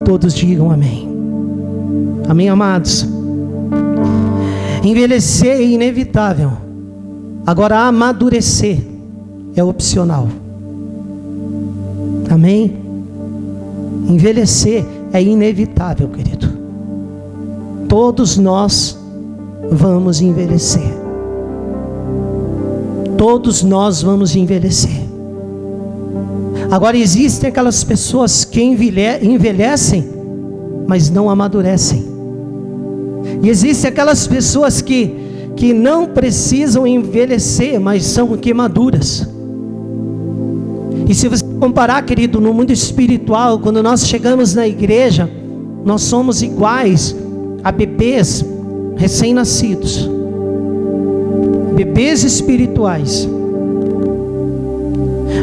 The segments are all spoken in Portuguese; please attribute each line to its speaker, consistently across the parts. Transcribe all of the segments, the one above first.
Speaker 1: Todos digam amém. Amém, amados? Envelhecer é inevitável. Agora, amadurecer é opcional. Amém? Envelhecer é inevitável, querido. Todos nós vamos envelhecer. Todos nós vamos envelhecer. Agora, existem aquelas pessoas que envelhecem, mas não amadurecem. E existem aquelas pessoas que não precisam envelhecer, mas são queimaduras. E se você comparar, querido, no mundo espiritual, quando nós chegamos na igreja, nós somos iguais a bebês recém-nascidos, bebês espirituais.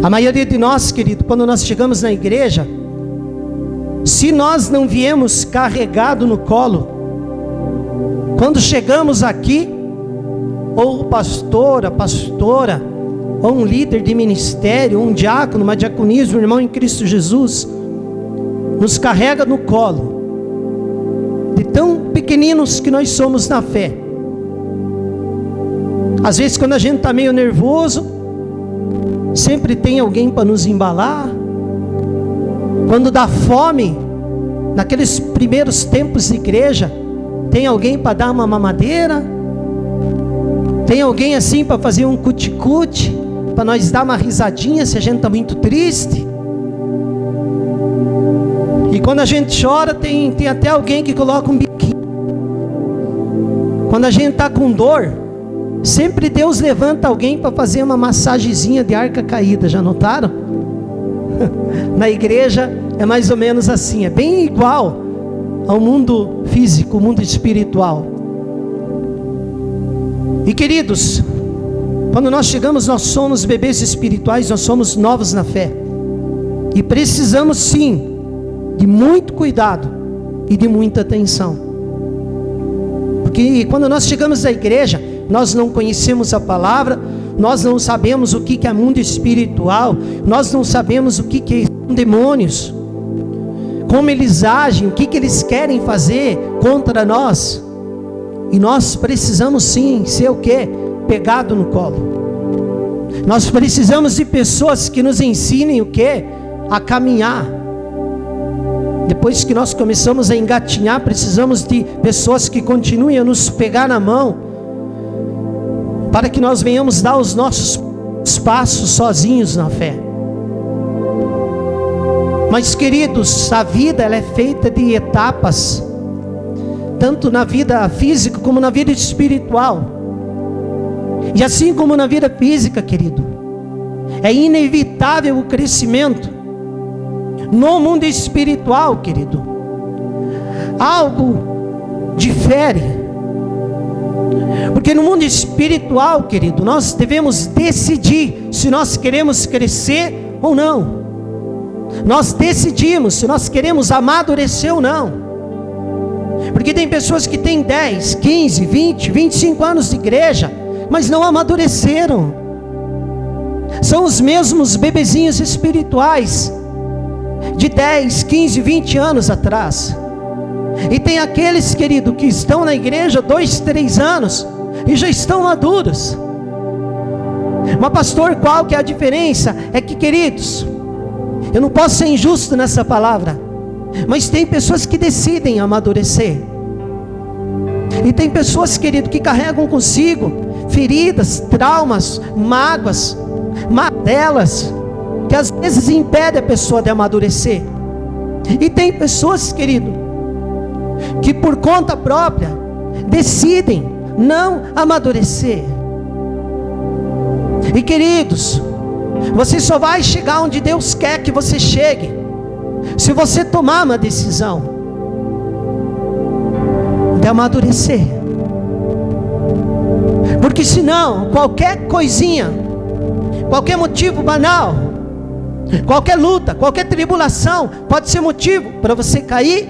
Speaker 1: A maioria de nós, querido, quando nós chegamos na igreja, se nós não viemos carregado no colo, quando chegamos aqui, ou o pastor, a pastora, ou um líder de ministério, ou um diácono, uma diaconisa, um irmão em Cristo Jesus, nos carrega no colo, de tão pequeninos que nós somos na fé. Às vezes, quando a gente está meio nervoso, sempre tem alguém para nos embalar. Quando dá fome, naqueles primeiros tempos de igreja, tem alguém para dar uma mamadeira, tem alguém assim para fazer um cuticute, para nós dar uma risadinha se a gente está muito triste. E quando a gente chora, tem até alguém que coloca um biquinho. Quando a gente está com dor, sempre Deus levanta alguém para fazer uma massagenzinha de arca caída. Já notaram? Na igreja é mais ou menos assim, é bem igual ao mundo físico, o mundo espiritual. E queridos, quando nós chegamos, nós somos bebês espirituais, nós somos novos na fé. E precisamos sim de muito cuidado e de muita atenção. Porque quando nós chegamos à igreja, nós não conhecemos a palavra, nós não sabemos o que é mundo espiritual, nós não sabemos o que são demônios, como eles agem, o que eles querem fazer contra nós. E nós precisamos sim ser o quê? Pegado no colo. Nós precisamos de pessoas que nos ensinem o quê? A caminhar. Depois que nós começamos a engatinhar, precisamos de pessoas que continuem a nos pegar na mão, para que nós venhamos dar os nossos passos sozinhos na fé. Mas queridos, a vida ela é feita de etapas, tanto na vida física como na vida espiritual. E assim como na vida física, querido, é inevitável o crescimento. No mundo espiritual, querido, algo difere. Porque no mundo espiritual, querido, nós devemos decidir se nós queremos crescer ou não. Nós decidimos se nós queremos amadurecer ou não. Porque tem pessoas que têm 10, 15, 20, 25 anos de igreja, mas não amadureceram. São os mesmos bebezinhos espirituais de 10, 15, 20 anos atrás. E tem aqueles, querido, que estão na igreja 2, 3 anos e já estão maduros. Mas pastor, qual que é a diferença? É que, queridos, eu não posso ser injusto nessa palavra, mas tem pessoas que decidem amadurecer. E tem pessoas, querido, que carregam consigo feridas, traumas, mágoas, mazelas, que às vezes impedem a pessoa de amadurecer. E tem pessoas, querido, que por conta própria decidem não amadurecer. E queridos, você só vai chegar onde Deus quer que você chegue se você tomar uma decisão de amadurecer. Porque senão, qualquer coisinha, qualquer motivo banal, qualquer luta, qualquer tribulação pode ser motivo para você cair,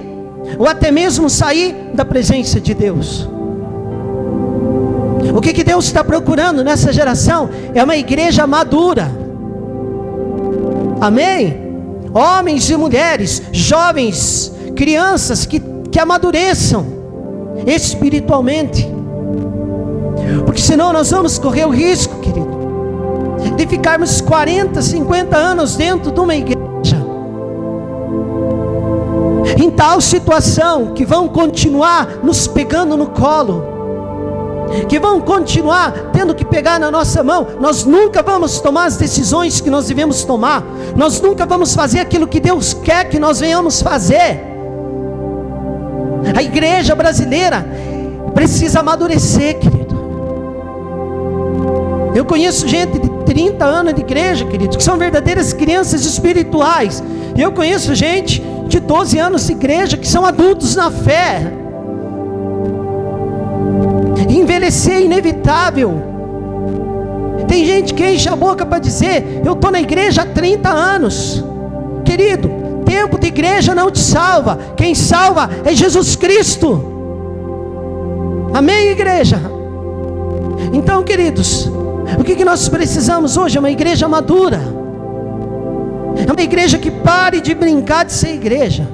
Speaker 1: ou até mesmo sair da presença de Deus. O que Deus está procurando nessa geração é uma igreja madura. Amém? Homens e mulheres, jovens, crianças que amadureçam espiritualmente, porque senão nós vamos correr o risco, querido, de ficarmos 40, 50 anos dentro de uma igreja, em tal situação, que vão continuar nos pegando no colo, que vão continuar tendo que pegar na nossa mão. Nós nunca vamos tomar as decisões que nós devemos tomar, nós nunca vamos fazer aquilo que Deus quer que nós venhamos fazer. A igreja brasileira precisa amadurecer, querido. Eu conheço gente de 30 anos de igreja, querido, que são verdadeiras crianças espirituais. E eu conheço gente de 12 anos de igreja que são adultos na fé. Envelhecer é inevitável. Tem gente que enche a boca para dizer: eu estou na igreja há 30 anos. Querido, tempo de igreja não te salva. Quem salva é Jesus Cristo. Amém, igreja? Então, queridos, o que nós precisamos hoje é uma igreja madura. É uma igreja que pare de brincar de ser igreja,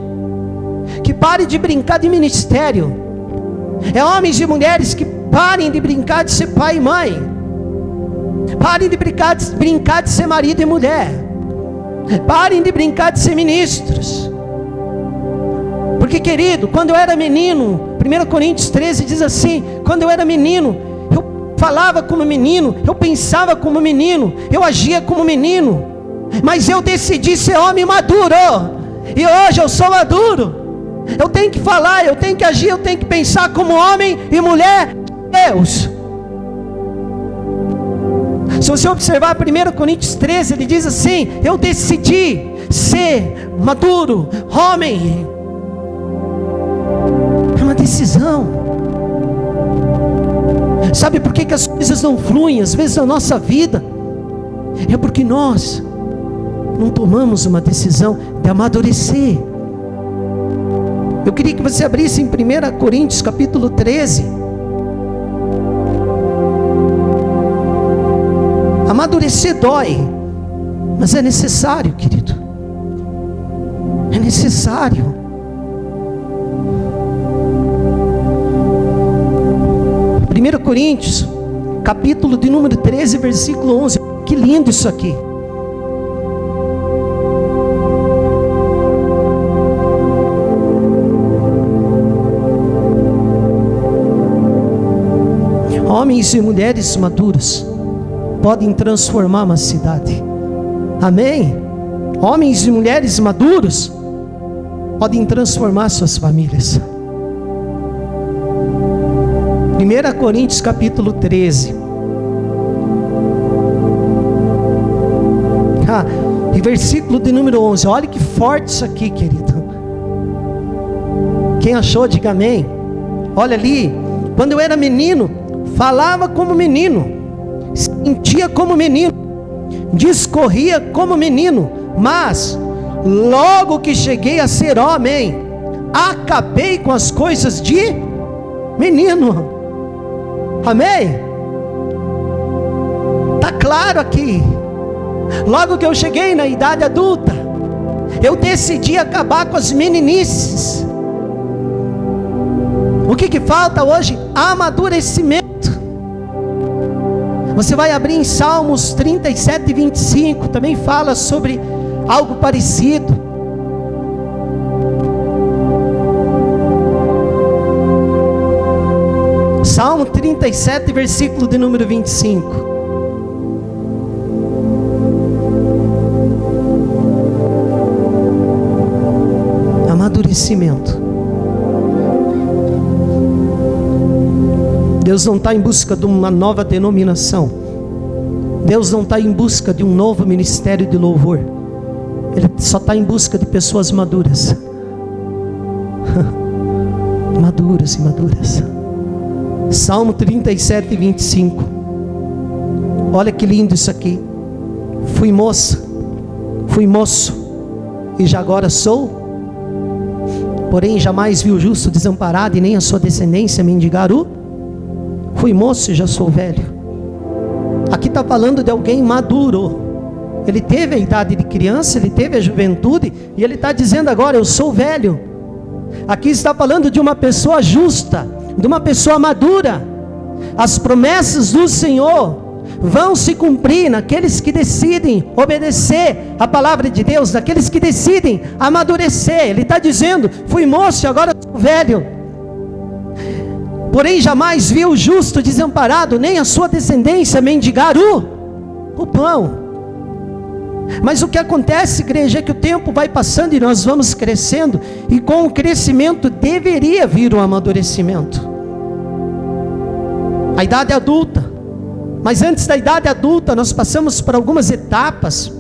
Speaker 1: que pare de brincar de ministério. É homens e mulheres que parem de brincar de ser pai e mãe. Parem de brincar de ser marido e mulher. Parem de brincar de ser ministros. Porque, querido, quando eu era menino, 1 Coríntios 13 diz assim: quando eu era menino, eu falava como menino, eu pensava como menino, eu agia como menino, mas eu decidi ser homem maduro, e hoje eu sou maduro. Eu tenho que falar, eu tenho que agir, eu tenho que pensar como homem e mulher de Deus. Se você observar 1 Coríntios 13, ele diz assim: eu decidi ser maduro, homem. É uma decisão. Sabe por que as coisas não fluem às vezes na nossa vida? É porque nós não tomamos uma decisão de amadurecer. Eu queria que você abrisse em 1 Coríntios capítulo 13. Amadurecer dói, mas é necessário, querido. É necessário. Primeiro Coríntios, capítulo de número 13, versículo 11. Que lindo isso aqui. Homens e mulheres maduros podem transformar uma cidade. Amém? Homens e mulheres maduros podem transformar suas famílias. 1 Coríntios capítulo 13. E versículo de número 11. Olha que forte isso aqui, querido. Quem achou, diga amém. Olha ali. Quando eu era menino, falava como menino, sentia como menino, discorria como menino, mas logo que cheguei a ser homem, acabei com as coisas de menino. Amém? Está claro aqui. Logo que eu cheguei na idade adulta, eu decidi acabar com as meninices. O que falta hoje? Amadurecimento. Você vai abrir em Salmos 37 e 25, também fala sobre algo parecido. Salmo 37, versículo de número 25. Amadurecimento. Deus não está em busca de uma nova denominação. Deus não está em busca de um novo ministério de louvor. Ele só está em busca de pessoas maduras. Maduras e maduras. Salmo 37, 25. Olha que lindo isso aqui. Fui moça, fui moço, e já agora sou. Porém jamais vi o justo desamparado, e nem a sua descendência mendigar o. Fui moço e já sou velho. Aqui está falando de alguém maduro. Ele teve a idade de criança, ele teve a juventude, e ele está dizendo agora: eu sou velho. aqui está falando de uma pessoa justa, de uma pessoa madura. As promessas do Senhor vão se cumprir naqueles que decidem obedecer a palavra de Deus, naqueles que decidem amadurecer. Ele está dizendo: fui moço e agora sou velho, porém jamais vi o justo desamparado, nem a sua descendência mendigar o pão. Mas o que acontece, igreja, é que o tempo vai passando e nós vamos crescendo, e com o crescimento deveria vir o amadurecimento. A idade adulta, mas antes da idade adulta nós passamos por algumas etapas.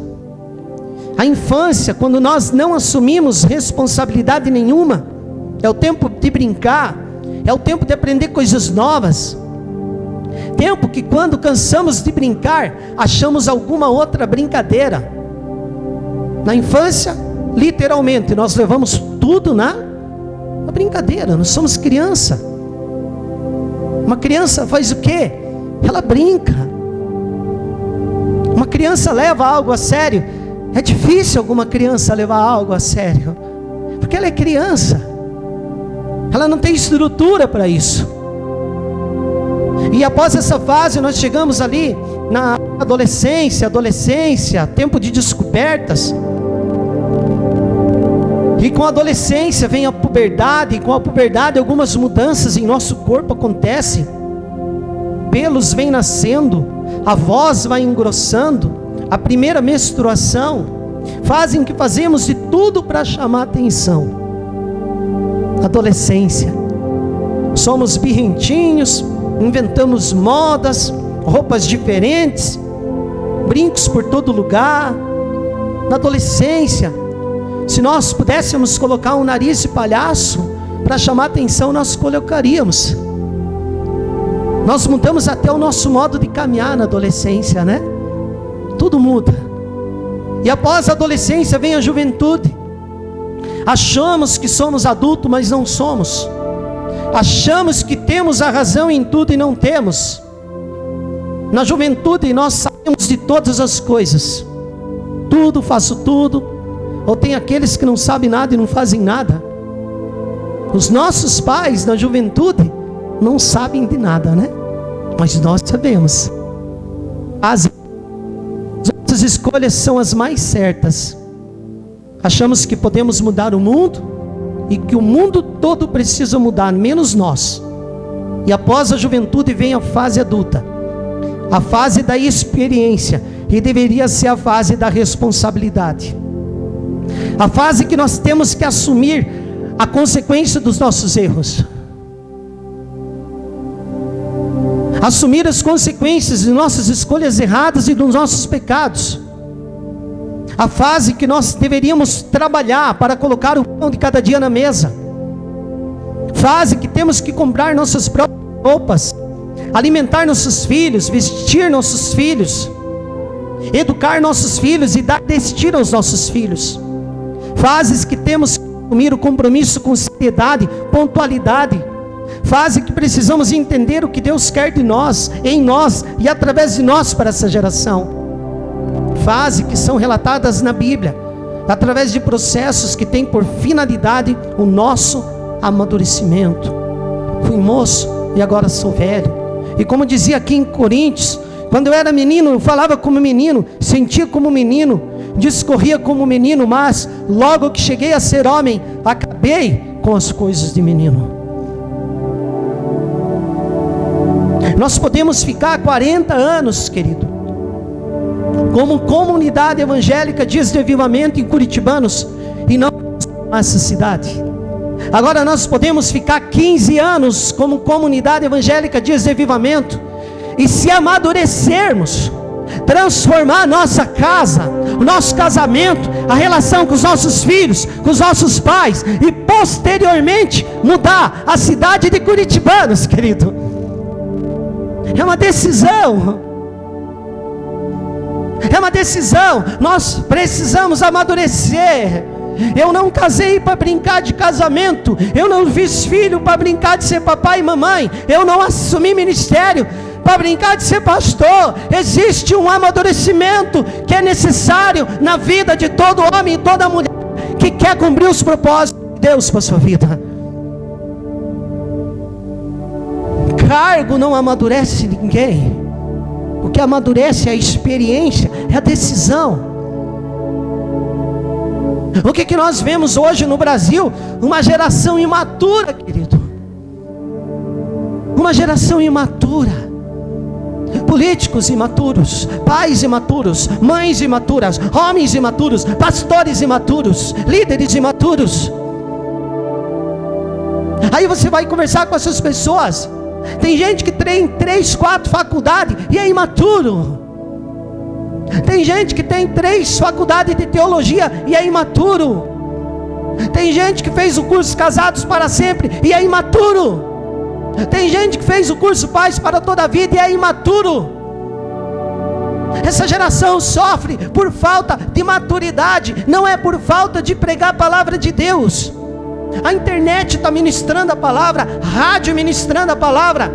Speaker 1: A infância, quando nós não assumimos responsabilidade nenhuma, é o tempo de brincar, é o tempo de aprender coisas novas, tempo que quando cansamos de brincar, achamos alguma outra brincadeira. Na infância, literalmente, nós levamos tudo na brincadeira. Nós somos criança. Uma criança faz o quê? Ela brinca. Uma criança leva algo a sério. É difícil alguma criança levar algo a sério, porque ela é criança. Ela não tem estrutura para isso. E após essa fase nós chegamos ali na adolescência, tempo de descobertas. E com a adolescência vem a puberdade, e com a puberdade algumas mudanças em nosso corpo acontecem. Pelos vêm nascendo, a voz vai engrossando, a primeira menstruação fazem que fazemos de tudo para chamar atenção. Adolescência, somos birrentinhos, inventamos modas, roupas diferentes, brincos por todo lugar. Na adolescência, se nós pudéssemos colocar um nariz de palhaço para chamar atenção, nós colocaríamos. Nós mudamos até o nosso modo de caminhar na adolescência, né? Tudo muda. E após a adolescência vem a juventude. Achamos que somos adultos, mas não somos. Achamos que temos a razão em tudo e não temos. Na juventude nós sabemos de todas as coisas. Tudo, faço tudo. Ou tem aqueles que não sabem nada e não fazem nada. Os nossos pais na juventude não sabem de nada, né? Mas nós sabemos. As nossas escolhas são as mais certas. Achamos que podemos mudar o mundo e que o mundo todo precisa mudar, menos nós. E após a juventude vem a fase adulta, a fase da experiência, e deveria ser a fase da responsabilidade, a fase que nós temos que assumir a consequência dos nossos erros, assumir as consequências de nossas escolhas erradas e dos nossos pecados. A fase que nós deveríamos trabalhar para colocar o pão de cada dia na mesa. Fase que temos que comprar nossas próprias roupas, alimentar nossos filhos, vestir nossos filhos, educar nossos filhos e dar destino aos nossos filhos. Fases que temos que assumir o compromisso com seriedade, pontualidade. Fase que precisamos entender o que Deus quer de nós, em nós e através de nós para essa geração. Fase que são relatadas na Bíblia, através de processos que têm por finalidade o nosso amadurecimento. Fui moço e agora sou velho. E como dizia aqui em Coríntios, quando eu era menino, eu falava como menino, sentia como menino, discorria como menino, mas logo que cheguei a ser homem, acabei com as coisas de menino. Nós podemos ficar 40 anos, querido, como comunidade evangélica Dias de Avivamento em Curitibanos, e não nessa cidade. Agora nós podemos ficar 15 anos como comunidade evangélica Dias de Avivamento, e se amadurecermos, transformar a nossa casa, o nosso casamento, a relação com os nossos filhos, com os nossos pais, e posteriormente mudar a cidade de Curitibanos, querido. É uma decisão. É uma decisão. Nós precisamos amadurecer. Eu não casei para brincar de casamento. Eu não fiz filho para brincar de ser papai e mamãe. Eu não assumi ministério para brincar de ser pastor. Existe um amadurecimento que é necessário na vida de todo homem e toda mulher que quer cumprir os propósitos de Deus para a sua vida. cargo não amadurece ninguém. O que amadurece é a experiência, é a decisão. O que nós vemos hoje no Brasil? Uma geração imatura, querido. Uma geração imatura. Políticos imaturos, pais imaturos, mães imaturas, homens imaturos, pastores imaturos, líderes imaturos. Aí você vai conversar com essas pessoas. Tem gente que tem 3, 4 faculdades e é imaturo. Tem gente que tem 3 faculdades de teologia e é imaturo. Tem gente que fez o curso Casados para Sempre e é imaturo. Tem gente que fez o curso Paz para Toda a Vida e é imaturo. Essa geração sofre por falta de maturidade, não é por falta de pregar a palavra de Deus. A internet está ministrando a palavra, rádio ministrando a palavra.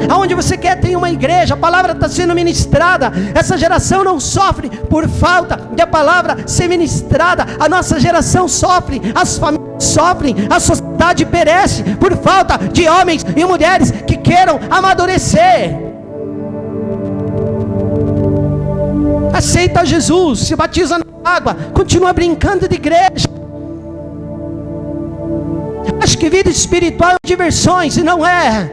Speaker 1: Aonde você quer tem uma igreja, a palavra está sendo ministrada. Essa geração não sofre por falta de a palavra ser ministrada. A nossa geração sofre, as famílias sofrem, a sociedade perece por falta de homens e mulheres que queiram amadurecer. Aceita Jesus, se batiza na água, continua brincando de igreja. Acho que vida espiritual é diversões, e não é.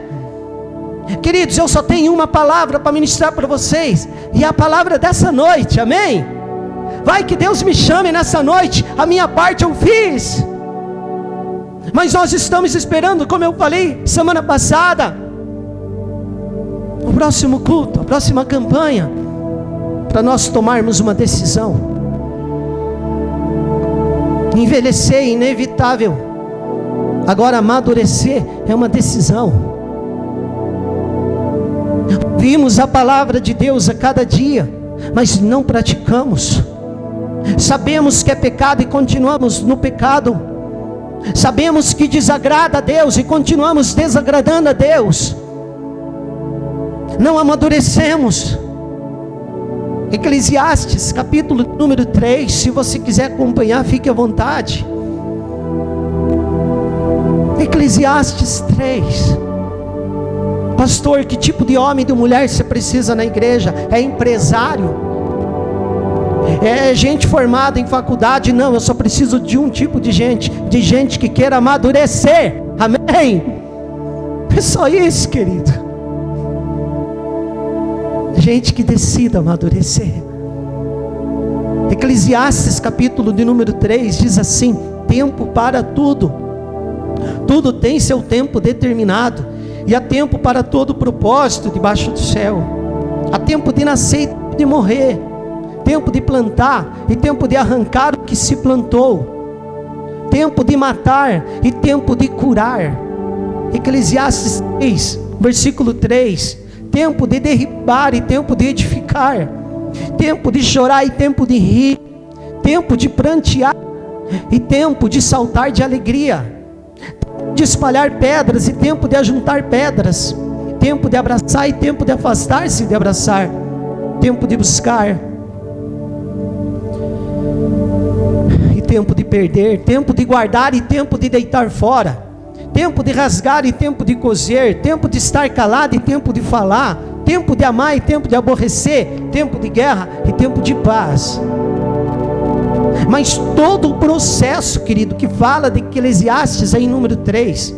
Speaker 1: Queridos, eu só tenho uma palavra para ministrar para vocês, e é a palavra dessa noite, amém? Vai que Deus me chame nessa noite, a minha parte eu fiz. Mas nós estamos esperando, como eu falei semana passada, o próximo culto, a próxima campanha, para nós tomarmos uma decisão. Envelhecer é inevitável. Agora amadurecer é uma decisão. Vimos a palavra de Deus a cada dia, mas não praticamos. Sabemos que é pecado e continuamos no pecado. Sabemos que desagrada a Deus e continuamos desagradando a Deus. Não amadurecemos. Eclesiastes, capítulo número 3, se você quiser acompanhar, fique à vontade. Eclesiastes 3. Pastor, que tipo de homem e de mulher você precisa na igreja? É empresário? É gente formada em faculdade? Não, eu só preciso de um tipo de gente que queira amadurecer. Amém? É só isso, querido. Gente que decida amadurecer. Eclesiastes capítulo de número 3 diz assim: tempo para tudo. Tudo tem seu tempo determinado, e há tempo para todo propósito debaixo do céu. Há tempo de nascer e tempo de morrer, tempo de plantar e tempo de arrancar o que se plantou, tempo de matar e tempo de curar. Eclesiastes 3, versículo 3. Tempo de derribar e tempo de edificar, tempo de chorar e tempo de rir, tempo de prantear e tempo de saltar de alegria, de espalhar pedras e tempo de ajuntar pedras, tempo de abraçar e tempo de afastar-se de abraçar, tempo de buscar e tempo de perder, tempo de guardar e tempo de deitar fora, tempo de rasgar e tempo de coser, tempo de estar calado e tempo de falar, tempo de amar e tempo de aborrecer, tempo de guerra e tempo de paz. Mas todo o processo, querido, que fala de Eclesiastes aí em número 3,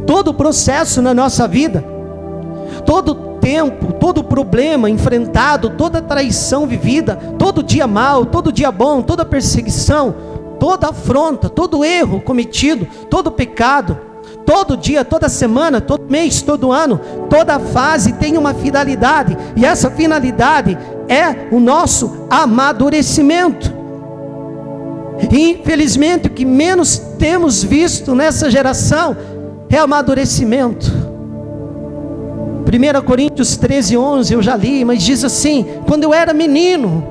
Speaker 1: todo o processo na nossa vida, todo tempo, todo problema enfrentado, toda traição vivida, todo dia mal, todo dia bom, toda perseguição, toda afronta, todo erro cometido, todo pecado, todo dia, toda semana, todo mês, todo ano, toda fase tem uma finalidade, e essa finalidade é o nosso amadurecimento. Infelizmente, o que menos temos visto nessa geração é amadurecimento. 1 Coríntios 13, 11, eu já li, mas diz assim: quando eu era menino,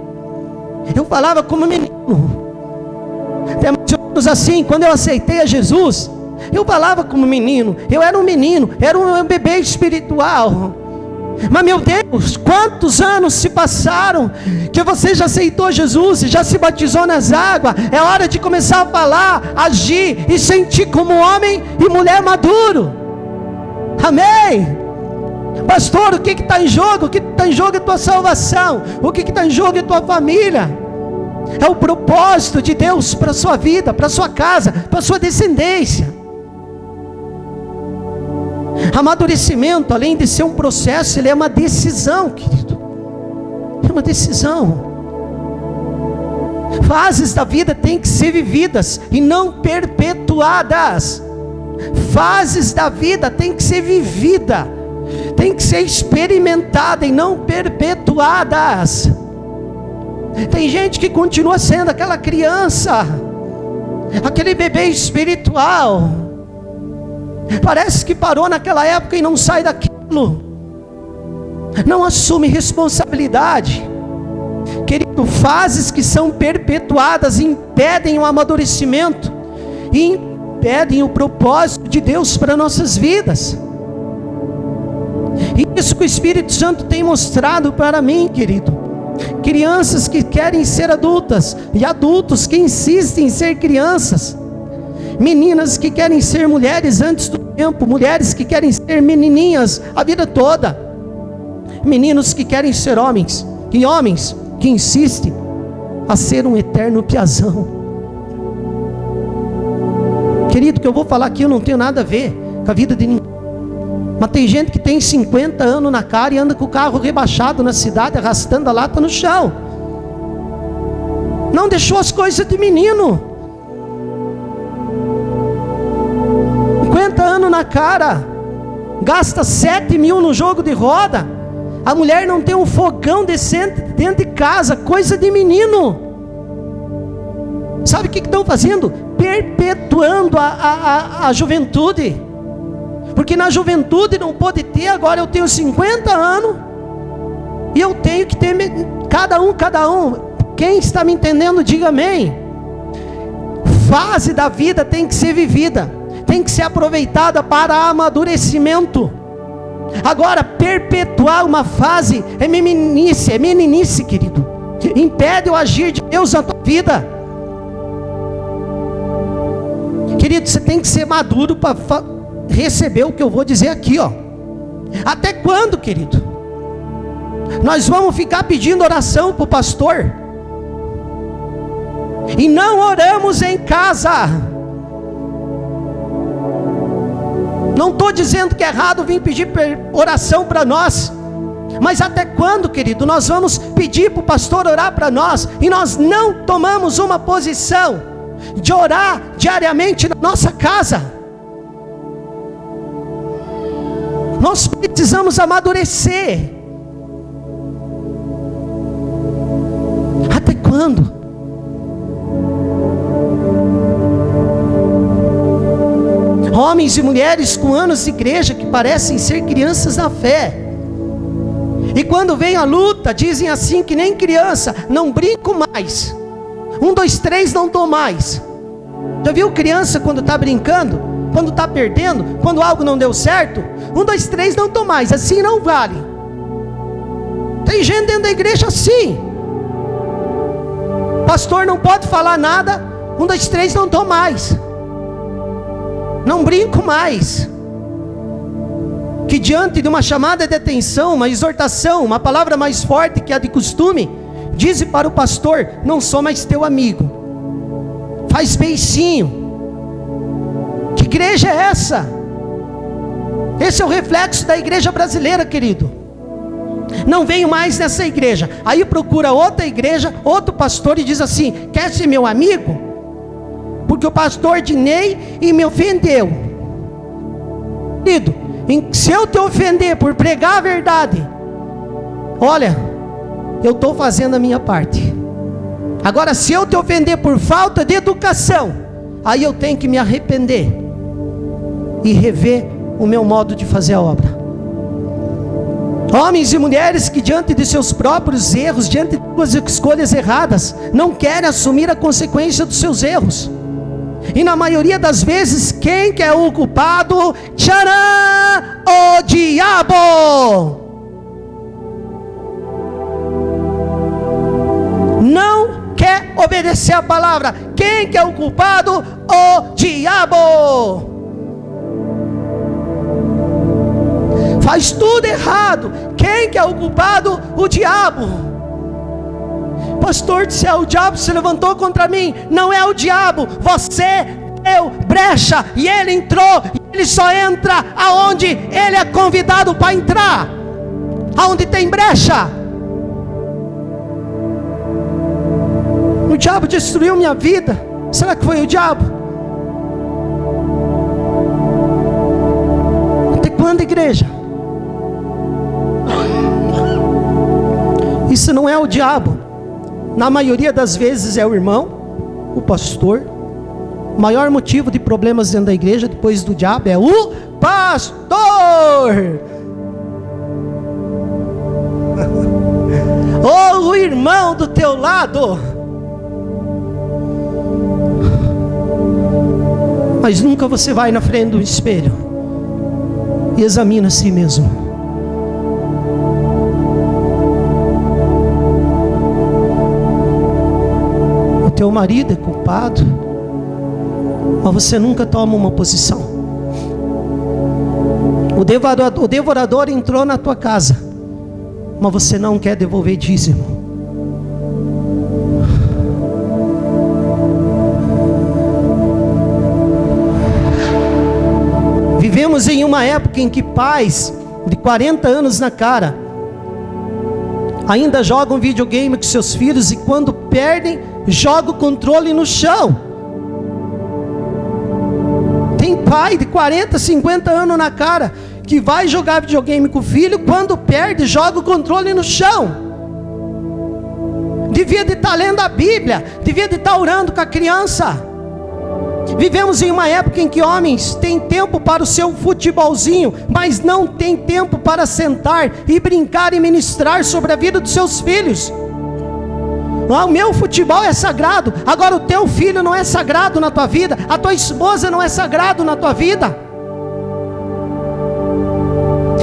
Speaker 1: eu falava como menino. Até mais ou menos assim, quando eu aceitei a Jesus, eu falava como menino, eu era um menino, era um bebê espiritual. Mas meu Deus, quantos anos se passaram que você já aceitou Jesus, já se batizou nas águas? É hora de começar a falar, agir e sentir como homem e mulher maduro. Amém? Pastor, o que está em jogo? O que está em jogo é tua salvação. O que está em jogo é tua família. É o propósito de Deus para a sua vida, para a sua casa, para a sua descendência. Amadurecimento, além de ser um processo, ele é uma decisão, querido. É uma decisão. Fases da vida têm que ser vividas e não perpetuadas. Fases da vida têm que ser vivida, tem que ser experimentada e não perpetuadas. Tem gente que continua sendo aquela criança, aquele bebê espiritual. Parece que parou naquela época e não sai daquilo. Não assume responsabilidade. Querido, fases que são perpetuadas impedem o amadurecimento e impedem o propósito de Deus para nossas vidas. E isso que o Espírito Santo tem mostrado para mim, querido. Crianças que querem ser adultas e adultos que insistem em ser crianças. Meninas que querem ser mulheres antes do tempo, mulheres que querem ser menininhas a vida toda. Meninos que querem ser homens e homens que insistem a ser um eterno piazão. Querido, o que eu vou falar aqui eu não tenho nada a ver com a vida de ninguém. Mas tem gente que tem 50 anos na cara e anda com o carro rebaixado na cidade, arrastando a lata no chão. Não deixou as coisas de menino. 50 anos na cara, gasta 7 mil no jogo de roda. A mulher não tem um fogão decente dentro de casa, coisa de menino. Sabe o que estão fazendo? Perpetuando a juventude. Porque na juventude não pode ter, agora eu tenho 50 anos e eu tenho que ter, cada um. Quem está me entendendo, diga amém. Fase da vida tem que ser vivida, tem que ser aproveitada para amadurecimento. Agora, perpetuar uma fase é meninice, querido. Impede o agir de Deus na tua vida. Querido, você tem que ser maduro para receber o que eu vou dizer aqui, ó. Até quando, querido? Nós vamos ficar pedindo oração para o pastor e não oramos em casa? Não estou dizendo que é errado vir pedir oração para nós, mas até quando, querido, nós vamos pedir para o pastor orar para nós e nós não tomamos uma posição de orar diariamente na nossa casa? Nós precisamos amadurecer. Até quando? Homens e mulheres com anos de igreja que parecem ser crianças na fé. E quando vem a luta, dizem assim que nem criança: não brinco mais. 1, 2, 3, não dou mais. Já viu criança quando está brincando? Quando está perdendo? Quando algo não deu certo? 1, 2, 3, não dou mais. Assim não vale. Tem gente dentro da igreja assim. Pastor não pode falar nada. 1, 2, 3, não dou mais. Não brinco mais. Que diante de uma chamada de atenção, uma exortação, uma palavra mais forte que a de costume, diz para o pastor: não sou mais teu amigo. Faz beicinho. Que igreja é essa? Esse é o reflexo da igreja brasileira, querido. Não venho mais nessa igreja. Aí procura outra igreja, outro pastor e diz assim: quer ser meu amigo? Porque o pastor Dinei e me ofendeu. Querido, se eu te ofender por pregar a verdade, olha, eu estou fazendo a minha parte. Agora, se eu te ofender por falta de educação, aí eu tenho que me arrepender e rever o meu modo de fazer a obra. Homens e mulheres que diante de seus próprios erros, diante de suas escolhas erradas, não querem assumir a consequência dos seus erros. E na maioria das vezes, quem que é o culpado? Tcharam! O diabo! Não quer obedecer a palavra. Quem que é o culpado? O diabo! faz tudo errado. Quem que é o culpado? O diabo. Pastor, se é o diabo se levantou contra mim, não é o diabo, você deu brecha e ele entrou, e ele só entra aonde ele é convidado para entrar, aonde tem brecha. O diabo destruiu minha vida, será que foi o diabo? Até quando, igreja? Isso não é o diabo, na maioria das vezes é o irmão, o pastor. O maior motivo de problemas dentro da igreja, depois do diabo, é o pastor, ou o irmão do teu lado. Mas nunca você vai na frente do espelho e examina a si mesmo. O teu marido é culpado, mas você nunca toma uma posição. O devorador entrou na tua casa, mas você não quer devolver dízimo. Vivemos em uma época em que pais de 40 anos na cara ainda jogam videogame com seus filhos, e quando perdem, jogam o controle no chão. Tem pai de 40, 50 anos na cara que vai jogar videogame com o filho, quando perde, joga o controle no chão. Devia de estar lendo a Bíblia, devia de estar orando com a criança. Vivemos em uma época em que homens têm tempo para o seu futebolzinho, mas não tem tempo para sentar e brincar e ministrar sobre a vida dos seus filhos. O meu futebol é sagrado, agora o teu filho não é sagrado na tua vida, a tua esposa não é sagrado na tua vida.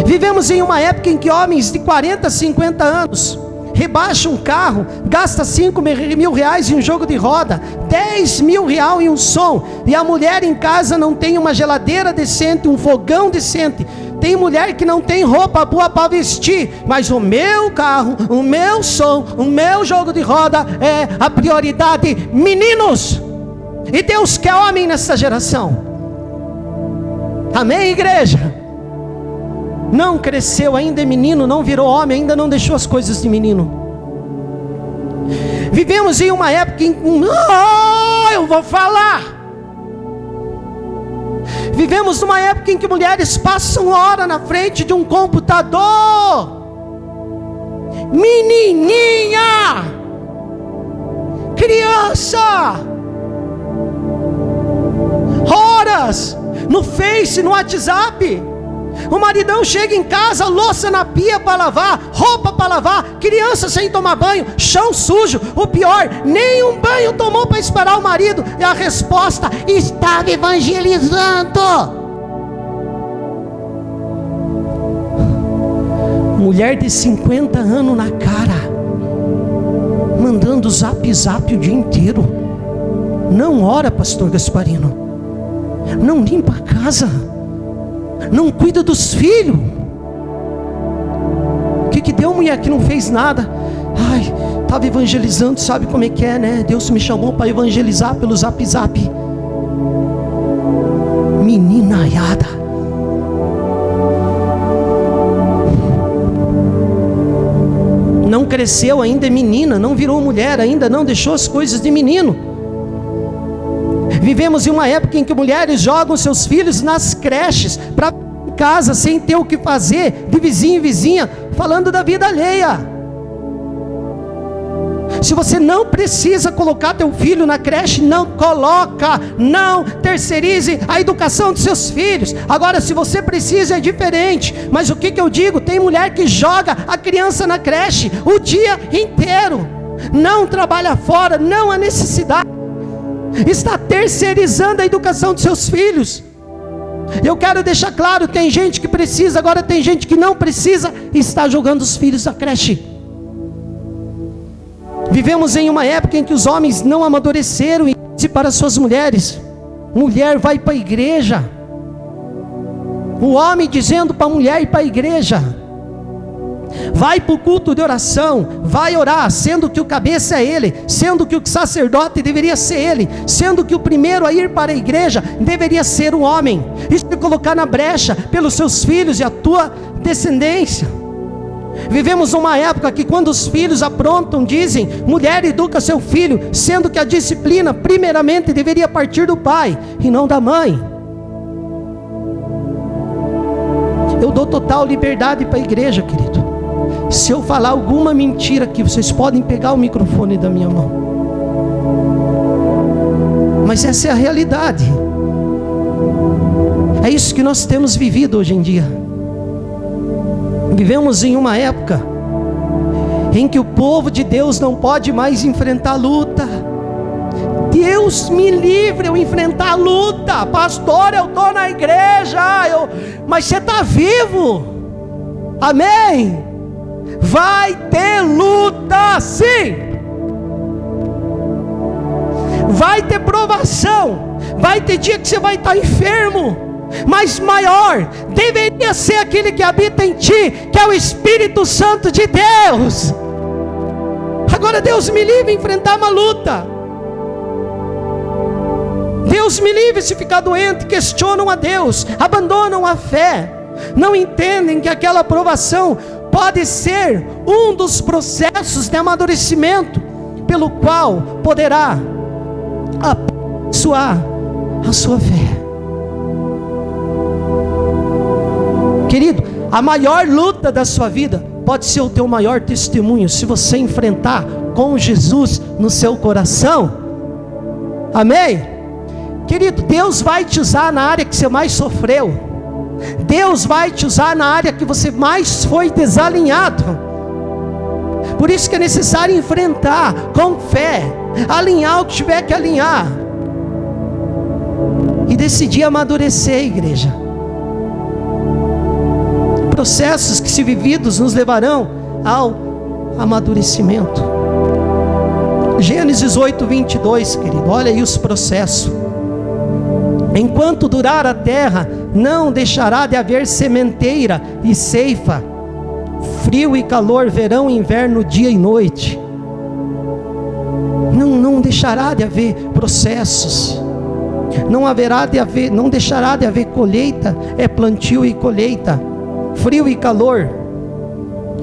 Speaker 1: Vivemos em uma época em que homens de 40, 50 anos rebaixa um carro, gasta 5 mil reais em um jogo de roda, 10 mil reais em um som, e a mulher em casa não tem uma geladeira decente, um fogão decente. Tem mulher que não tem roupa boa para vestir, mas o meu carro, o meu som, o meu jogo de roda é a prioridade. Meninos, e Deus quer homem nessa geração. Amém, igreja? Não cresceu, ainda é menino, não virou homem, ainda não deixou as coisas de menino. Vivemos em uma época em que eu vou falar. Vivemos numa época em que mulheres passam hora na frente de um computador. Menininha, criança, horas no Face, no WhatsApp. O maridão chega em casa, louça na pia para lavar, roupa para lavar, criança sem tomar banho, chão sujo. O pior, nenhum banho tomou para esperar o marido. E a resposta: estava evangelizando. Mulher de 50 anos na cara, mandando zap o dia inteiro. Não ora, pastor Gasparino, não limpa a casa, não cuida dos filhos. O que deu, mulher, que não fez nada? Ai, estava evangelizando, sabe como é que é, né? Deus me chamou para evangelizar pelo zap. Meninaiada. Não cresceu, ainda é menina, não virou mulher, ainda não deixou as coisas de menino. Vivemos em uma época em que mulheres jogam seus filhos nas creches, para casa, sem ter o que fazer, de vizinho em vizinha, falando da vida alheia. Se você não precisa colocar teu filho na creche, não coloca, não terceirize a educação dos seus filhos. Agora, se você precisa, é diferente. Mas o que eu digo? Tem mulher que joga a criança na creche o dia inteiro, não trabalha fora, não há necessidade, está terceirizando a educação dos seus filhos. Eu quero deixar claro, tem gente que precisa, agora tem gente que não precisa, e está jogando os filhos na creche. Vivemos em uma época em que os homens não amadureceram e dizem para suas mulheres: mulher, vai para a igreja. O homem dizendo para a mulher e para a igreja: vai para o culto de oração, vai orar, sendo que o cabeça é ele, sendo que o sacerdote deveria ser ele, sendo que o primeiro a ir para a igreja deveria ser o homem, e se colocar na brecha pelos seus filhos e a tua descendência. Vivemos uma época que quando os filhos aprontam, dizem: mulher, educa seu filho, sendo que a disciplina primeiramente deveria partir do pai e não da mãe. Eu dou total liberdade para a igreja, querido. Se eu falar alguma mentira aqui, vocês podem pegar o microfone da minha mão. Mas essa é a realidade. É isso que nós temos vivido hoje em dia. Vivemos em uma época em que o povo de Deus não pode mais enfrentar a luta. Deus me livre eu enfrentar a luta. Pastor, eu estou na igreja, mas você está vivo. Amém? Vai ter luta sim. Vai ter provação. Vai ter dia que você vai estar enfermo, mas maior deveria ser aquele que habita em ti, que é o Espírito Santo de Deus. Agora Deus me livre enfrentar uma luta. Deus me livre se ficar doente. Questionam a Deus, abandonam a fé, não entendem que aquela provação pode ser um dos processos de amadurecimento, pelo qual poderá abençoar a sua fé. Querido, a maior luta da sua vida pode ser o teu maior testemunho, se você enfrentar com Jesus no seu coração. Amém? Querido, Deus vai te usar na área que você mais sofreu. Deus vai te usar na área que você mais foi desalinhado. Por isso que é necessário enfrentar com fé, alinhar o que tiver que alinhar, e decidir amadurecer, igreja. Processos que, se vividos, nos levarão ao amadurecimento. Gênesis 8:22, querido, olha aí os processos. Enquanto durar a terra, não deixará de haver sementeira e ceifa, frio e calor, verão e inverno, dia e noite. Não deixará de haver processos. Não deixará de haver colheita, é plantio e colheita, frio e calor,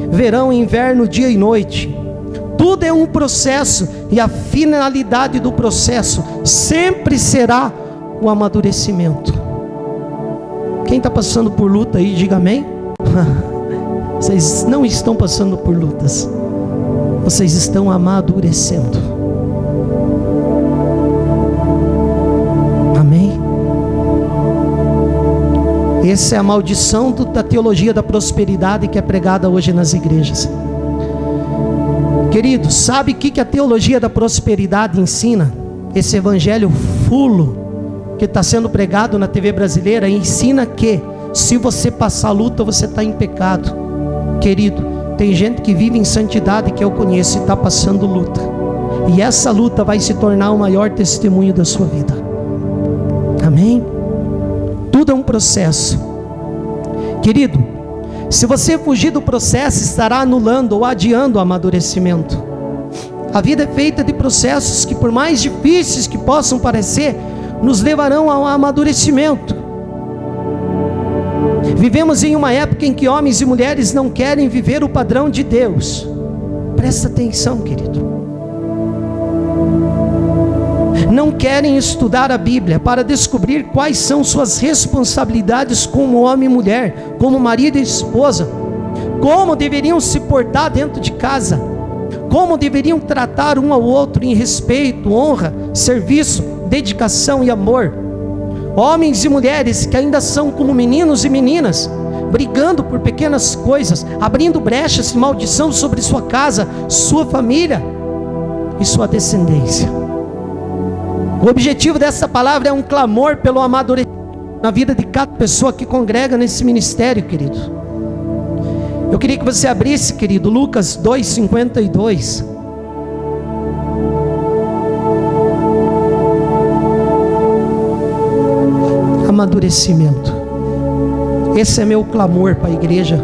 Speaker 1: verão e inverno, dia e noite. Tudo é um processo, e a finalidade do processo sempre será o amadurecimento. Quem está passando por luta aí, diga amém. Vocês não estão passando por lutas, vocês estão amadurecendo. Amém? Essa é a maldição da teologia da prosperidade que é pregada hoje nas igrejas. Querido, sabe o que a teologia da prosperidade ensina? Esse evangelho fulo que está sendo pregado na TV brasileira ensina que se você passar luta, você está em pecado. Querido, tem gente que vive em santidade que eu conheço e está passando luta, e essa luta vai se tornar o maior testemunho da sua vida. Amém? Tudo é um processo. Querido, se você fugir do processo, estará anulando ou adiando o amadurecimento. A vida é feita de processos que, por mais difíceis que possam parecer, nos levarão ao amadurecimento. Vivemos em uma época em que homens e mulheres não querem viver o padrão de Deus. Presta atenção, querido. Não querem estudar a Bíblia para descobrir quais são suas responsabilidades como homem e mulher, como marido e esposa, como deveriam se portar dentro de casa, como deveriam tratar um ao outro em respeito, honra, serviço, dedicação e amor. Homens e mulheres que ainda são como meninos e meninas, brigando por pequenas coisas, abrindo brechas de maldição sobre sua casa, sua família e sua descendência. O objetivo dessa palavra é um clamor pelo amadurecimento na vida de cada pessoa que congrega nesse ministério, querido. Eu queria que você abrisse, querido, Lucas 2:52. Amadurecimento. Esse é meu clamor para a igreja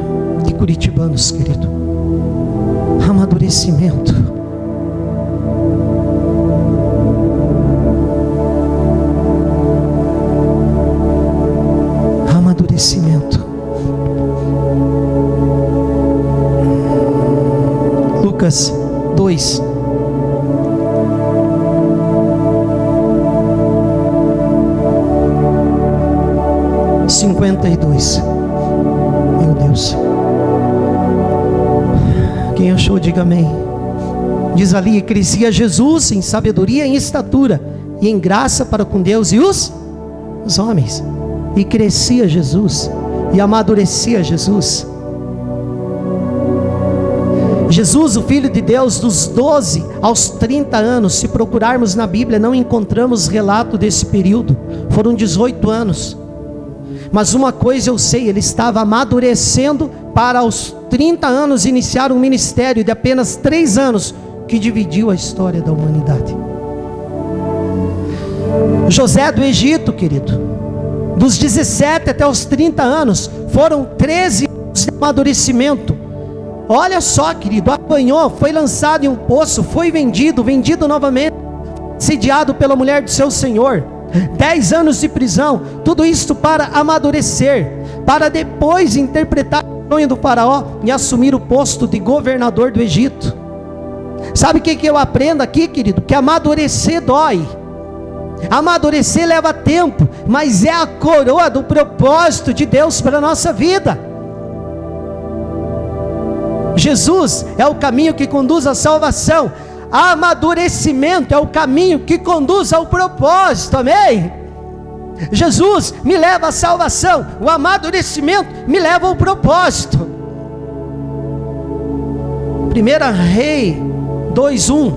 Speaker 1: de curitibanos, querido. Amadurecimento. Amadurecimento. Lucas 2. Meu Deus. Quem achou, diga amém. Diz ali: e crescia Jesus em sabedoria, em estatura e em graça para com Deus e os homens. E crescia Jesus e amadurecia Jesus. Jesus, o Filho de Deus, dos 12 aos 30 anos, se procurarmos na Bíblia, não encontramos relato desse período. Foram 18 anos. Mas uma coisa eu sei, ele estava amadurecendo para aos 30 anos iniciar um ministério de apenas 3 anos, que dividiu a história da humanidade. José do Egito, querido, dos 17 até os 30 anos, foram 13 anos de amadurecimento. Olha só, querido, apanhou, foi lançado em um poço, foi vendido novamente, sediado pela mulher do seu senhor. 10 anos de prisão, tudo isso para amadurecer, para depois interpretar o sonho do faraó e assumir o posto de governador do Egito. Sabe o que eu aprendo aqui, querido? Que amadurecer dói, amadurecer leva tempo, mas é a coroa do propósito de Deus para a nossa vida. Jesus é o caminho que conduz à salvação. Amadurecimento é o caminho que conduz ao propósito, amém? Jesus me leva à salvação, o amadurecimento me leva ao propósito. 1 Reis 2:1.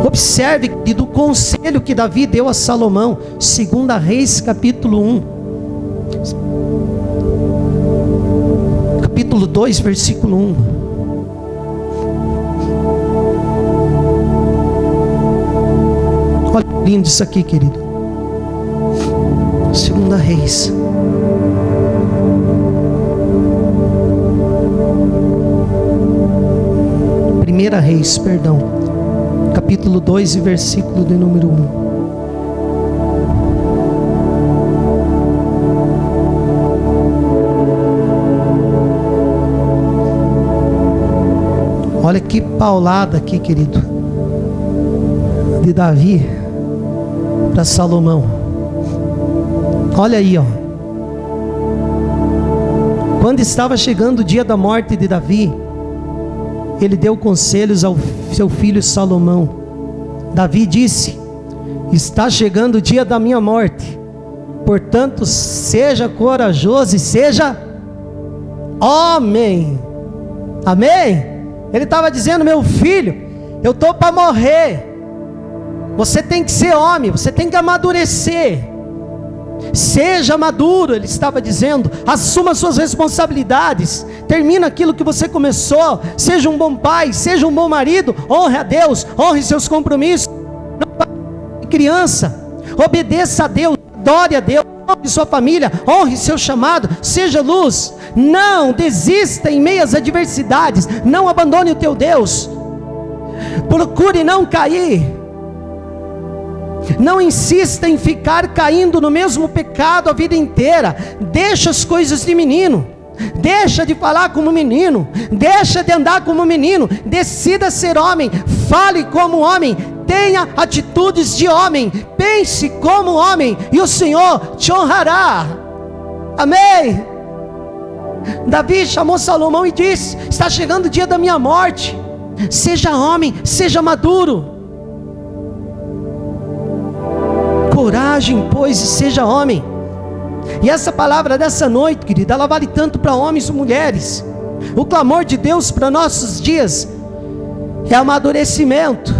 Speaker 1: Observe do conselho que Davi deu a Salomão. 2 Reis capítulo 1, capítulo 2, versículo 1. Olha que lindo isso aqui, querido. 2 Reis. Primeira Reis, perdão. Capítulo 2 e versículo de número 1. Olha que paulada aqui, querido, de Davi para Salomão. Olha aí, ó. Quando estava chegando o dia da morte de Davi, ele deu conselhos ao seu filho Salomão. Davi disse: está chegando o dia da minha morte, portanto seja corajoso e seja homem. Amém? Ele estava dizendo: meu filho, eu estou para morrer, você tem que ser homem, você tem que amadurecer, seja maduro. Ele estava dizendo: assuma suas responsabilidades, termina aquilo que você começou, seja um bom pai, seja um bom marido, honre a Deus, honre seus compromissos, não faça criança, obedeça a Deus, adore a Deus, honre sua família, honre seu chamado, seja luz, não desista em meio às adversidades, não abandone o teu Deus, procure não cair, não insista em ficar caindo no mesmo pecado a vida inteira. Deixa as coisas de menino, deixa de falar como menino, deixa de andar como menino, decida ser homem, fale como homem, tenha atitudes de homem, pense como homem, e o Senhor te honrará. Amém? Davi chamou Salomão e disse: está chegando o dia da minha morte, seja homem, seja maduro. Coragem, pois, e seja homem. E essa palavra dessa noite, querida, ela vale tanto para homens e mulheres. O clamor de Deus para nossos dias é amadurecimento.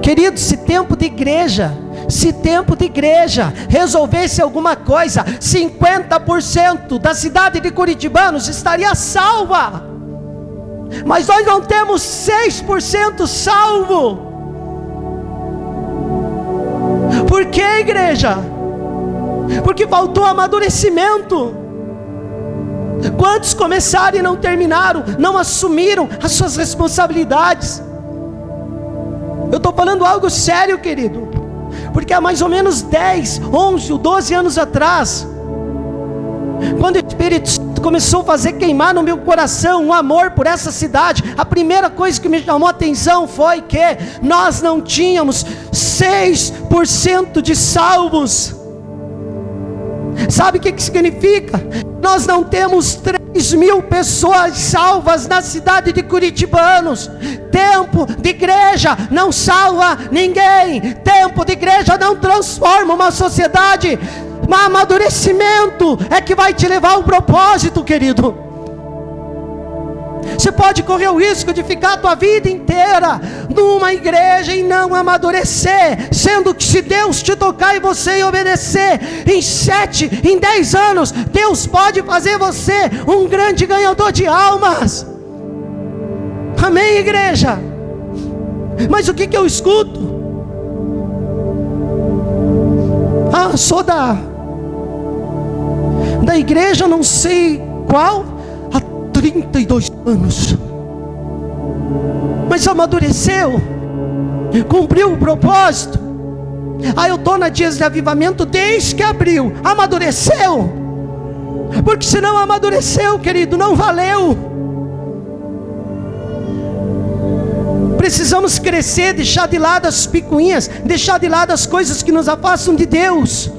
Speaker 1: Querido, se tempo de igreja resolvesse alguma coisa, 50% da cidade de Curitibanos estaria salva. Mas nós não temos 6% salvo. Por que, igreja? Porque faltou amadurecimento. Quantos começaram e não terminaram, não assumiram as suas responsabilidades? Eu estou falando algo sério, querido, porque há mais ou menos 10, 11 ou 12 anos atrás, quando o Espírito Santo começou a fazer queimar no meu coração um amor por essa cidade, a primeira coisa que me chamou a atenção foi que nós não tínhamos 6% de salvos. Sabe o que significa? Nós não temos 3.000 pessoas salvas na cidade de Curitibanos. Tempo de igreja não salva ninguém. Tempo de igreja não transforma uma sociedade. Mas amadurecimento é que vai te levar ao propósito, querido. Você pode correr o risco de ficar a tua vida inteira numa igreja e não amadurecer, sendo que se Deus te tocar e você obedecer, em 7, em 10 anos, Deus pode fazer você um grande ganhador de almas. Amém, igreja? Mas o que eu escuto? Sou da igreja não sei qual, 32 anos, mas amadureceu, cumpriu o propósito. Eu estou na Dias de Avivamento desde que abriu. Amadureceu? Porque se não amadureceu, querido, não valeu. Precisamos crescer, deixar de lado as picuinhas, deixar de lado as coisas que nos afastam de Deus.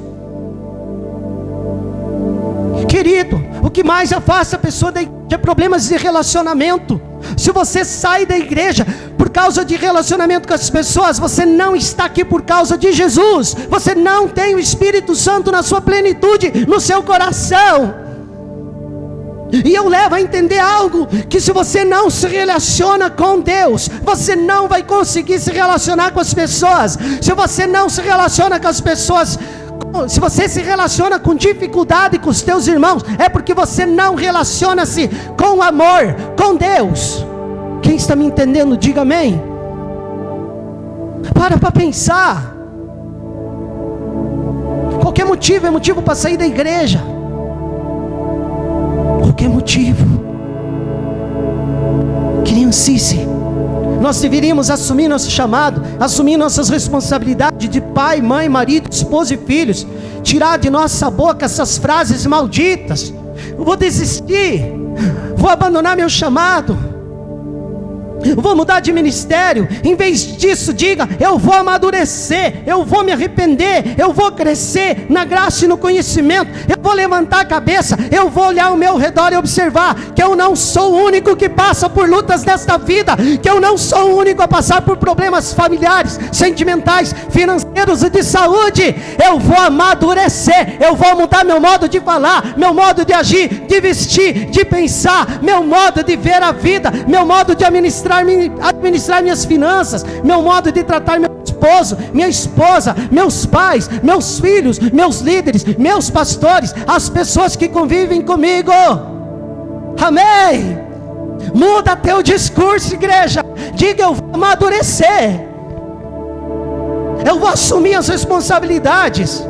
Speaker 1: Querido, o que mais afasta a pessoa da igreja é problemas de relacionamento. Se você sai da igreja por causa de relacionamento com as pessoas, você não está aqui por causa de Jesus. Você não tem o Espírito Santo na sua plenitude, no seu coração. E eu levo a entender algo, que se você não se relaciona com Deus, você não vai conseguir se relacionar com as pessoas. Se você não se relaciona com as pessoas, se você se relaciona com dificuldade com os teus irmãos, é porque você não relaciona-se com amor, com Deus. Quem está me entendendo, diga amém. Para pensar. Qualquer motivo é motivo para sair da igreja. Qualquer motivo. Criancice. Nós deveríamos assumir nosso chamado, assumir nossas responsabilidades de pai, mãe, marido, esposa e filhos. Tirar de nossa boca essas frases malditas. Eu vou desistir, vou abandonar meu chamado, vou mudar de ministério. Em vez disso, diga: eu vou amadurecer, eu vou me arrepender, eu vou crescer na graça e no conhecimento, eu vou levantar a cabeça, eu vou olhar ao meu redor e observar que eu não sou o único que passa por lutas desta vida, que eu não sou o único a passar por problemas familiares, sentimentais, financeiros e de saúde. Eu vou amadurecer, eu vou mudar meu modo de falar, meu modo de agir, de vestir, de pensar, meu modo de ver a vida, meu modo de administrar minhas finanças, meu modo de tratar meu esposo, minha esposa, meus pais, meus filhos, meus líderes, meus pastores, as pessoas que convivem comigo. Amém? Muda teu discurso, igreja. Diga: eu vou amadurecer, eu vou assumir as responsabilidades.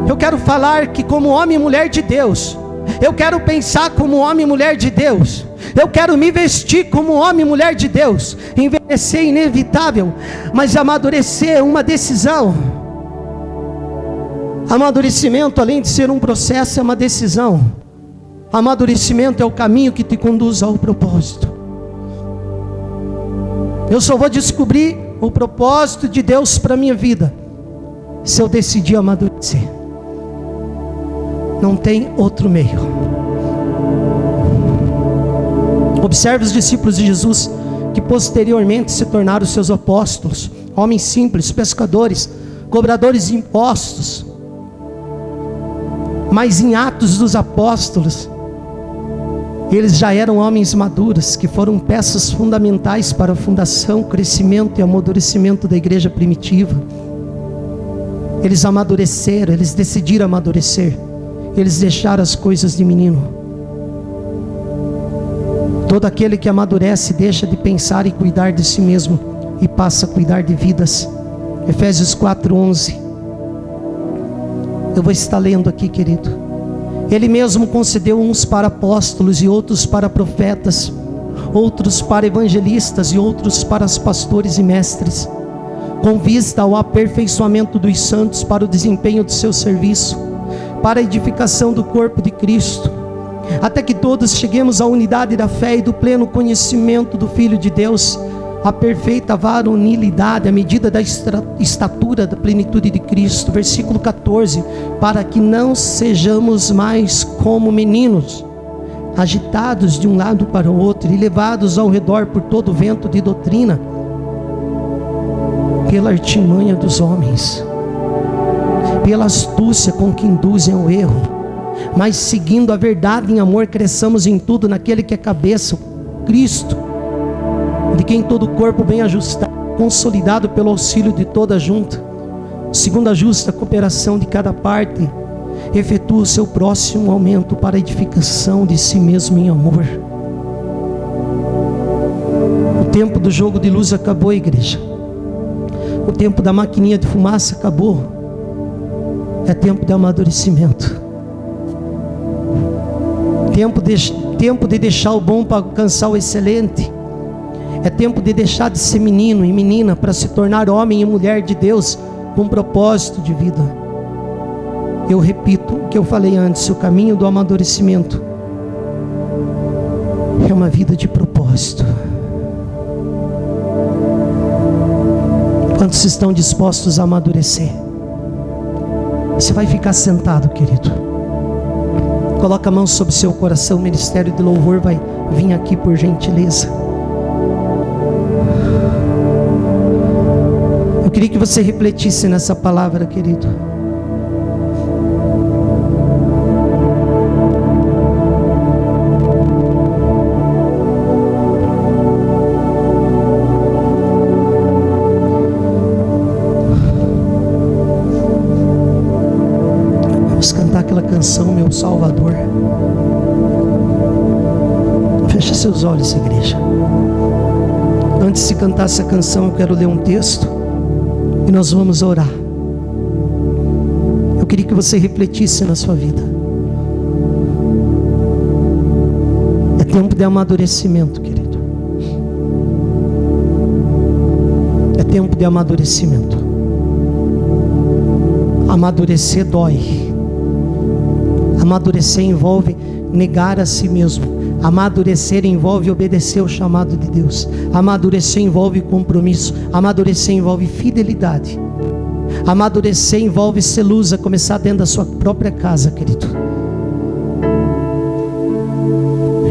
Speaker 1: Eu quero falar que como homem e mulher de Deus, eu quero pensar como homem e mulher de Deus, eu quero me vestir como homem e mulher de Deus. Envelhecer é inevitável, mas amadurecer é uma decisão. Amadurecimento, além de ser um processo, é uma decisão. Amadurecimento é o caminho que te conduz ao propósito. Eu só vou descobrir o propósito de Deus para a minha vida se eu decidir amadurecer. Não tem outro meio. Observe os discípulos de Jesus, que posteriormente se tornaram seus apóstolos, homens simples, pescadores, cobradores de impostos. Mas em Atos dos Apóstolos, eles já eram homens maduros, que foram peças fundamentais para a fundação, crescimento e amadurecimento da igreja primitiva. Eles amadureceram, eles decidiram amadurecer, eles deixaram as coisas de menino. Todo aquele que amadurece deixa de pensar e cuidar de si mesmo e passa a cuidar de vidas. Efésios 4:11. Eu vou estar lendo aqui, querido. Ele mesmo concedeu uns para apóstolos e outros para profetas, outros para evangelistas e outros para os pastores e mestres, com vista ao aperfeiçoamento dos santos para o desempenho do seu serviço, para a edificação do corpo de Cristo, até que todos cheguemos à unidade da fé e do pleno conhecimento do Filho de Deus, a perfeita varonilidade, à medida da estatura da plenitude de Cristo. Versículo 14, para que não sejamos mais como meninos, agitados de um lado para o outro e levados ao redor por todo vento de doutrina, pela artimanha dos homens, pela astúcia com que induzem ao erro, mas seguindo a verdade em amor, cresçamos em tudo naquele que é cabeça, Cristo, de quem todo o corpo bem ajustado, consolidado pelo auxílio de toda a junta, segundo a justa cooperação de cada parte, efetua o seu próximo aumento para a edificação de si mesmo em amor. O tempo do jogo de luz acabou, igreja. O tempo da maquininha de fumaça acabou. É tempo de amadurecimento. Tempo de deixar o bom para alcançar o excelente. É tempo de deixar de ser menino e menina para se tornar homem e mulher de Deus com propósito de vida. Eu repito o que eu falei antes: o caminho do amadurecimento é uma vida de propósito. Quantos estão dispostos a amadurecer? Você vai ficar sentado, querido. Coloca a mão sobre o seu coração. O ministério de louvor vai vir aqui, por gentileza. Eu queria que você refletisse nessa palavra, querido. Vamos cantar aquela canção, Meu Salvador. Feche seus olhos, igreja. Antes de cantar essa canção, eu quero ler um texto e nós vamos orar. Eu queria que você refletisse na sua vida. É tempo de amadurecimento, querido. É tempo de amadurecimento. Amadurecer dói. Amadurecer envolve negar a si mesmo. Amadurecer envolve obedecer ao chamado de Deus. Amadurecer envolve compromisso. Amadurecer envolve fidelidade. Amadurecer envolve ser luz, a começar dentro da sua própria casa, querido.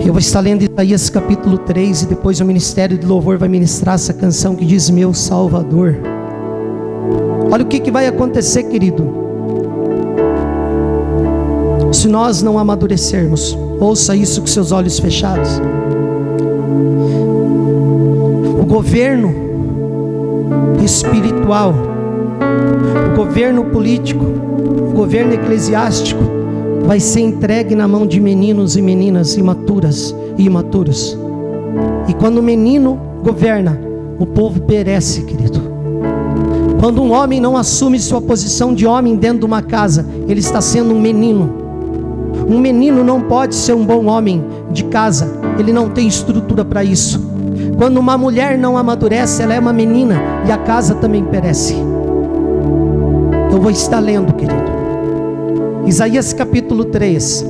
Speaker 1: Eu vou estar lendo Isaías capítulo 3 e depois o ministério de louvor vai ministrar essa canção que diz Meu Salvador. Olha o que vai acontecer, querido, se nós não amadurecermos. Ouça isso com seus olhos fechados. O governo espiritual, o governo político, o governo eclesiástico vai ser entregue na mão de meninos e meninas imaturas e imaturos. E quando o menino governa, o povo perece, querido. Quando um homem não assume sua posição de homem dentro de uma casa, ele está sendo um menino. Um menino não pode ser um bom homem de casa, ele não tem estrutura para isso. Quando uma mulher não amadurece, ela é uma menina e a casa também perece. Eu vou estar lendo, querido, Isaías capítulo 3.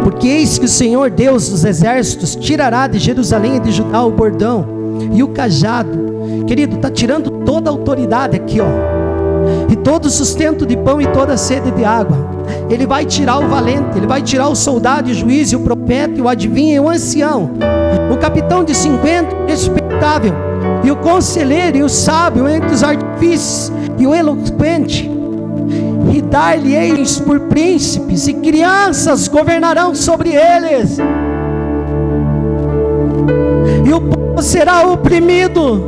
Speaker 1: Porque eis que o Senhor Deus dos exércitos tirará de Jerusalém e de Judá o bordão e o cajado. Querido, está tirando toda a autoridade aqui, ó, e todo o sustento de pão e toda a sede de água. Ele vai tirar o valente, ele vai tirar o soldado e o juiz e o profeta e o adivinho e o ancião, o capitão de 50, respeitável, e o conselheiro e o sábio entre os artífices e o eloquente, e dar-lhe-eis por príncipes, e crianças governarão sobre eles, e o povo será oprimido,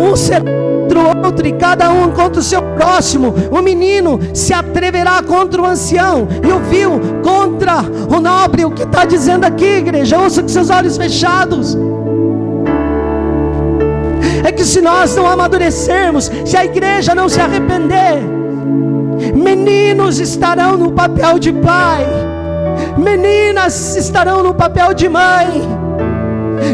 Speaker 1: um será contra o outro, e cada um contra o seu próximo. O menino se atreverá contra o ancião, e o vil contra o nobre. O que está dizendo aqui, igreja? Ouça com seus olhos fechados. é que se nós não amadurecermos, se a igreja não se arrepender, meninos estarão no papel de pai, meninas estarão no papel de mãe.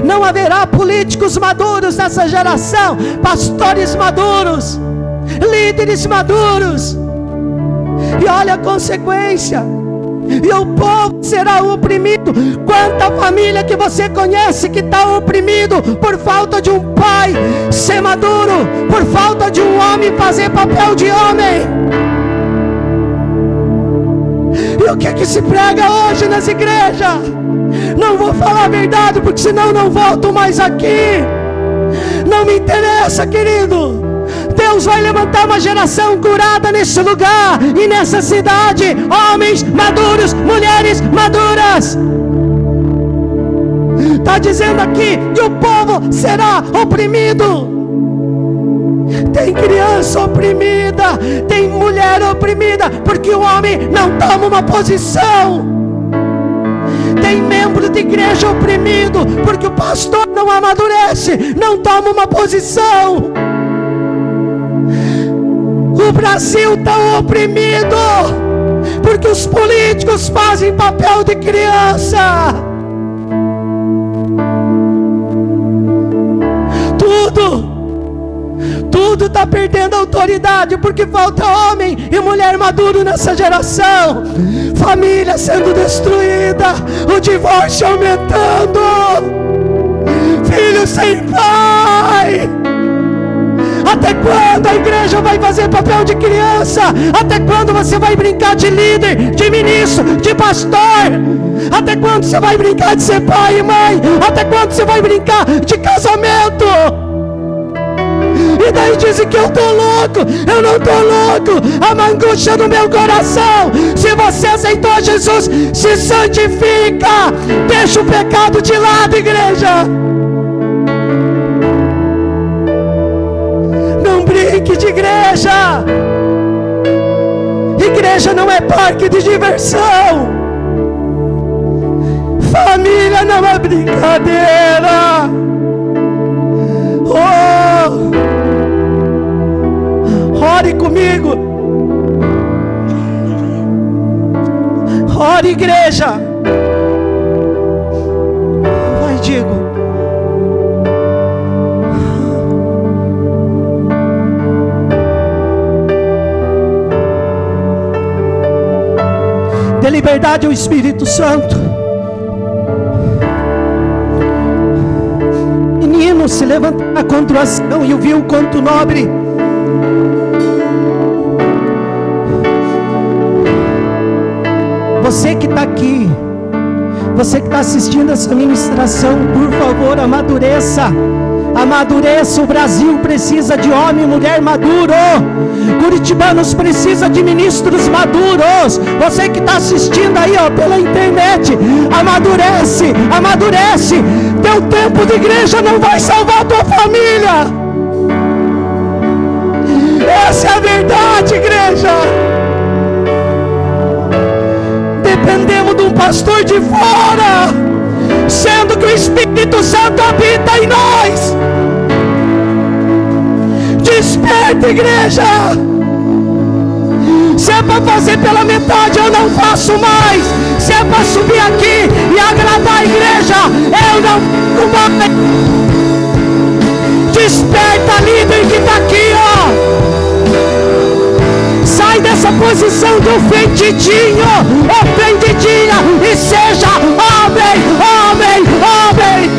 Speaker 1: Não haverá políticos maduros nessa geração, pastores maduros, líderes maduros. E olha a consequência. E o povo será oprimido. Quanta família que você conhece que está oprimido por falta de um pai ser maduro, por falta de um homem fazer papel de homem. E o que se prega hoje nas igrejas? Não vou falar a verdade, porque senão não volto mais aqui. Não me interessa, querido. Deus vai levantar uma geração curada nesse lugar e nessa cidade. Homens maduros, mulheres maduras. Está dizendo aqui que o povo será oprimido. Tem criança oprimida, tem mulher oprimida, porque o homem não toma uma posição. Tem membro de igreja oprimido, porque o pastor não amadurece, não toma uma posição. O Brasil está oprimido, porque os políticos fazem papel de criança. Tudo está perdendo autoridade, porque falta homem e mulher maduro nessa geração. Família sendo destruída, o divórcio aumentando, filhos sem pai. Até quando a igreja vai fazer papel de criança? Até quando você vai brincar de líder, de ministro, de pastor? Até quando você vai brincar de ser pai e mãe? Até quando você vai brincar de casamento? E daí dizem que eu estou louco. Eu não estou louco. A angústia do meu coração. Se você aceitou Jesus, se santifica. Deixa o pecado de lado, igreja. Não brinque de igreja. Igreja não é parque de diversão. Família não é brincadeira. Ore comigo. Ore, igreja. Vai, Diego. Dê liberdade ao Espírito Santo. Menino se levantar contra a ação e ouviu o conto nobre. Você que está aqui, você que está assistindo essa ministração, por favor, amadureça. Amadureça. O Brasil precisa de homem e mulher maduro. Curitibanos precisa de ministros maduros. Você que está assistindo aí, pela internet, amadurece, amadurece. Teu tempo de igreja não vai salvar a tua família. Essa é a verdade, igreja. Dependemos de um pastor de fora, sendo que o Espírito Santo habita em nós. Desperta, igreja. Se é para fazer pela metade, eu não faço mais. Se é para subir aqui e agradar a igreja, eu não faço mais. Desperta, líder que está aqui, Sai dessa posição de ofendidinho, ofendidinha, e seja homem, homem, homem.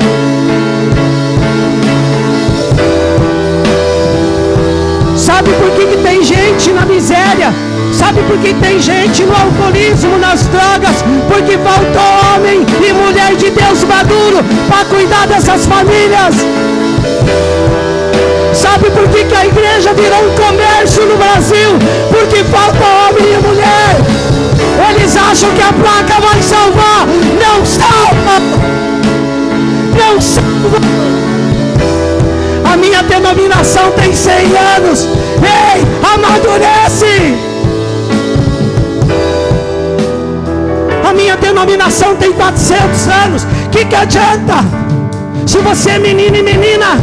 Speaker 1: Sabe por que tem gente na miséria? Sabe por que tem gente no alcoolismo, nas drogas? Porque faltou homem e mulher de Deus maduro para cuidar dessas famílias. Sabe por que a igreja virou um comércio no Brasil? Porque falta homem e mulher. Eles acham que a placa vai salvar. Não salva. Não salva. A minha denominação tem 100 anos. Ei, amadurece. A minha denominação tem 400 anos. Que adianta? Se você é menino e menina,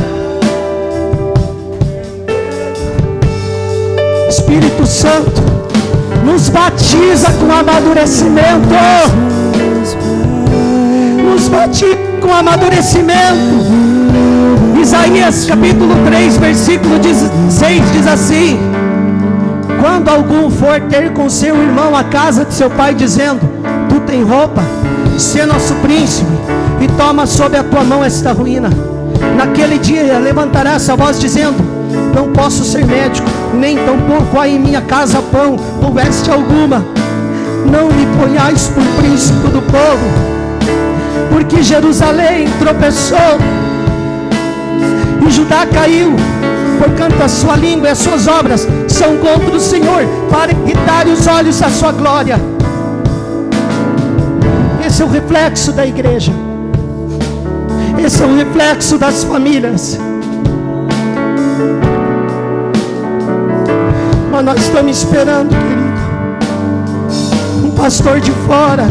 Speaker 1: Espírito Santo nos batiza com amadurecimento. Nos batiza com amadurecimento. Isaías capítulo 3, versículo 16 diz assim: quando algum for ter com seu irmão a casa de seu pai, dizendo: tu tem roupa, sê nosso príncipe, e toma sob a tua mão esta ruína. Naquele dia levantará essa voz dizendo: não posso ser médico, nem tampouco há em minha casa pão ou veste alguma. Não me ponhais por príncipe do povo, porque Jerusalém tropeçou e Judá caiu, porquanto a sua língua e as suas obras são contra o Senhor, para irritar os olhos da sua glória. Esse é o reflexo da igreja. Esse é o reflexo das famílias. Mas nós estamos esperando, querido, um pastor de fora,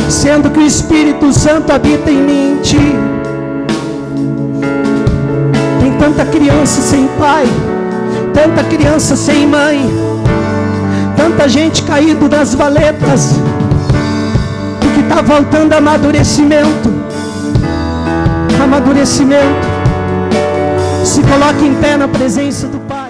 Speaker 1: sendo que o Espírito Santo habita em mim e em ti. Tem tanta criança sem pai, tanta criança sem mãe, tanta gente caído das valetas, porque está faltando amadurecimento. Amadurecimento. Se coloque em pé na presença do Pai.